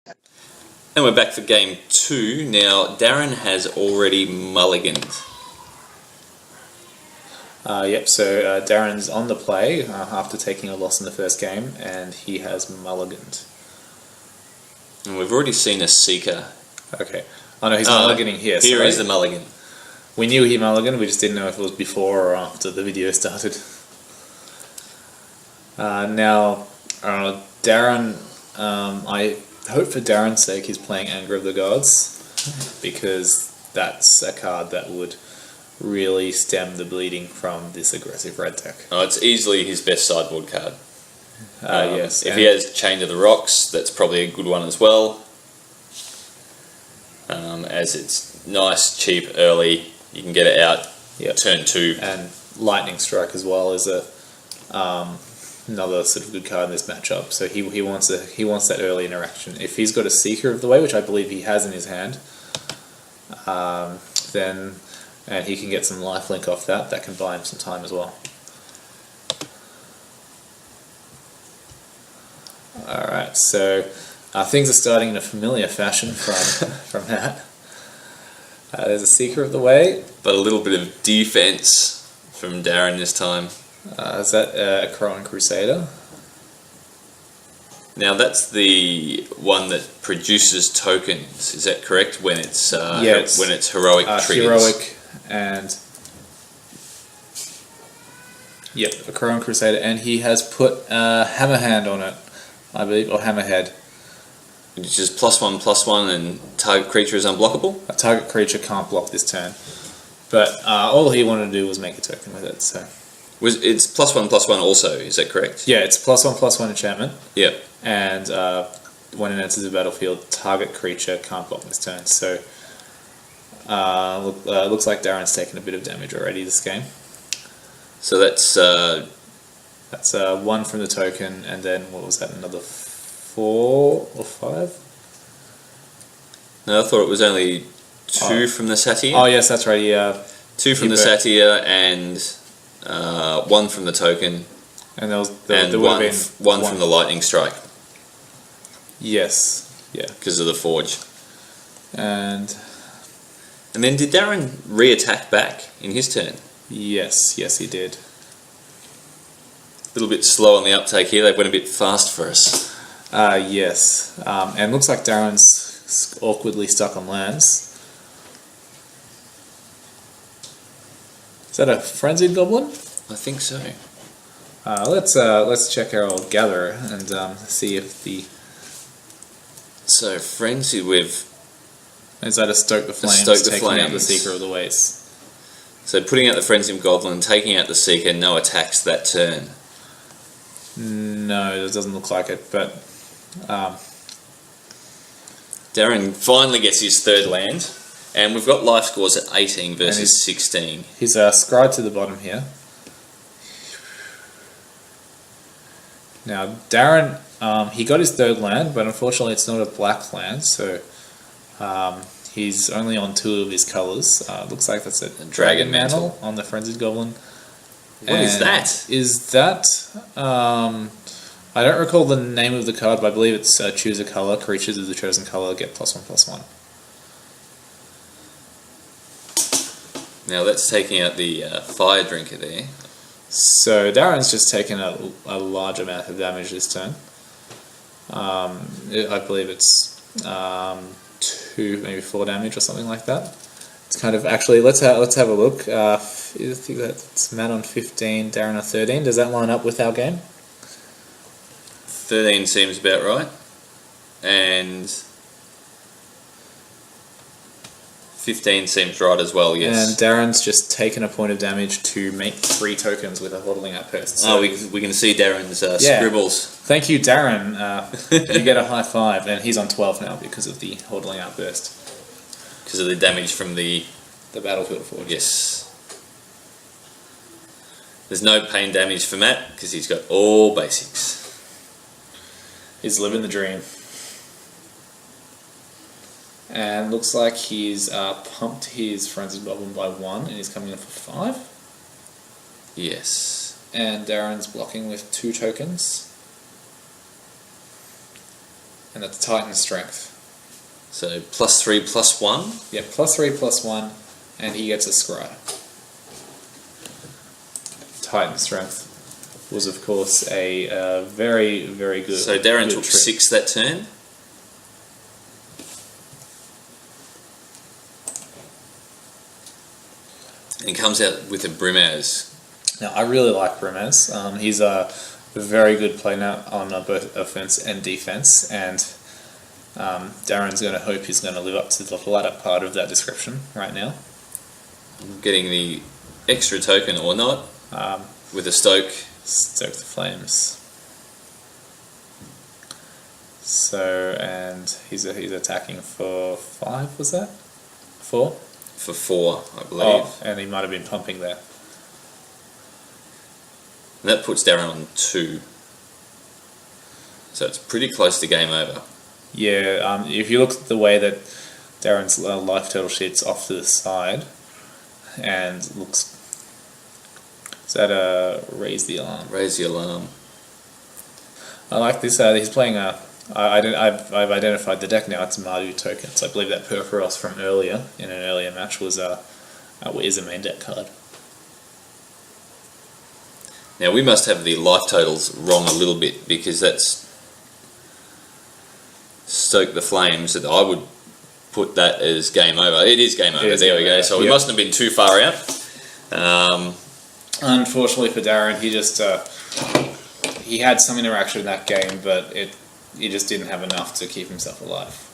And we're back for game 2. Now, Darren has already mulliganed. Yep, so Darren's on the play after taking a loss in the first game, and he has mulliganed. And we've already seen a seeker. Okay. Oh no, he's mulliganing here. Here is the mulligan. We knew he mulliganed, we just didn't know if it was before or after the video started. Now, Darren, I hope for Darren's sake he's playing Anger of the Gods, because that's a card that would really stem the bleeding from this aggressive red deck. Oh, it's easily his best sideboard card. Yes. If he has Chain of the Rocks, that's probably a good one as well. As it's nice, cheap, early, you can get it out. Yep. Turn 2. And Lightning Strike as well is a another sort of good card in this matchup. So he wants that early interaction. If he's got a Seeker of the Way, which I believe he has in his hand, then and he can get some lifelink off that. That can buy him some time as well. Alright, so things are starting in a familiar fashion from that. There's a Seeker of the Way. But a little bit of defense from Darren this time. Is that a Crowan Crusader? Now that's the one that produces tokens. Is that correct? When it's when it's heroic triggers. Heroic and yep, a Crowan Crusader, and he has put Hammerhand on it, I believe, or Hammerhead. Which is +1/+1, and target creature is unblockable. A target creature can't block this turn, but all he wanted to do was make a token with it. So it's +1/+1 also. Is that correct? yeah, it's +1/+1 enchantment. Yep. And when it enters the battlefield, target creature can't block this turn. So looks like Darren's taken a bit of damage already this game. So that's 1 from the token, and then what was that? Another 4 or 5? No, I thought it was only 2 from the Satyr. Oh yes, that's right. Yeah, 2 from the Satyr and 1 from the token, and there one from the Lightning Strike. Yes, yeah, because of the Forge. And then did Darren re-attack back in his turn? Yes, he did. A little bit slow on the uptake here. They went a bit fast for us. Yes, and looks like Darren's awkwardly stuck on lands. Is that a Frenzied Goblin? I think so. Let's check our old Gatherer and see if the. So Frenzied with. Is that a Stoke the Flames? Taking out the Seeker of the Waste. So putting out the Frenzied Goblin, taking out the Seeker, no attacks that turn. No, it doesn't look like it, but Darren finally gets his 3rd land, and we've got life scores at 18 versus 16. He's scried to the bottom here. Now Darren, he got his 3rd land, but unfortunately it's not a black land, so he's only on 2 of his colours. Looks like that's a Dragon Mantle on the Frenzied Goblin. What is that? Is that... I don't recall the name of the card, but I believe it's choose a colour. Creatures of the chosen colour get +1/+1. Now that's taking out the Fire Drinker there. So Darren's just taken a large amount of damage this turn. I believe it's 2, maybe 4 damage or something like that. It's kind of actually. Let's have a look. I think that's Matt on 15, Darren on 13. Does that line up with our game? 13 seems about right, and 15 seems right as well. Yes. And Darren's just taken a point of damage to make 3 tokens with a Hodling Outburst. So we can see Darren's scribbles. Thank you, Darren. You get a high 5, and he's on 12 now because of the Hodling Outburst. Because of the damage from the Battlefield Forge. Yes. There's no pain damage for Matt because he's got all basics. He's living the dream. And looks like he's pumped his Frenzied Goblin by 1, and he's coming in for 5. Yes. And Darren's blocking with 2 tokens. And that's Titan strength. So +3, +1? Yeah, +3, +1, and he gets a scry. Titan strength was, of course, a very, very good. So Darren good took trick. 6 that turn. And comes out with a Brimaz. Now, I really like Brimaz. He's a very good player now on both offense and defense, and Darren's going to hope he's going to live up to the latter part of that description right now. Getting the extra token or not with a Stoke. Stoke the Flames. So, and he's attacking for 5, was that? 4? For 4, I believe. Oh, and he might have been pumping there. And that puts Darren on 2. So it's pretty close to game over. Yeah, if you look at the way that Darren's life total sheet's off to the side, and looks... Is that a raise the alarm? Raise the alarm. I like this. He's playing a... I've identified the deck now. It's Mardu tokens. I believe that Perforos from earlier, in an earlier match, is a main deck card. Now we must have the life totals wrong a little bit, because that's Stoke the Flames, that I would put that as game over. It is game over. There we go. So we mustn't have been too far out. Unfortunately for Darren, he just he had some interaction in that game, but he just didn't have enough to keep himself alive.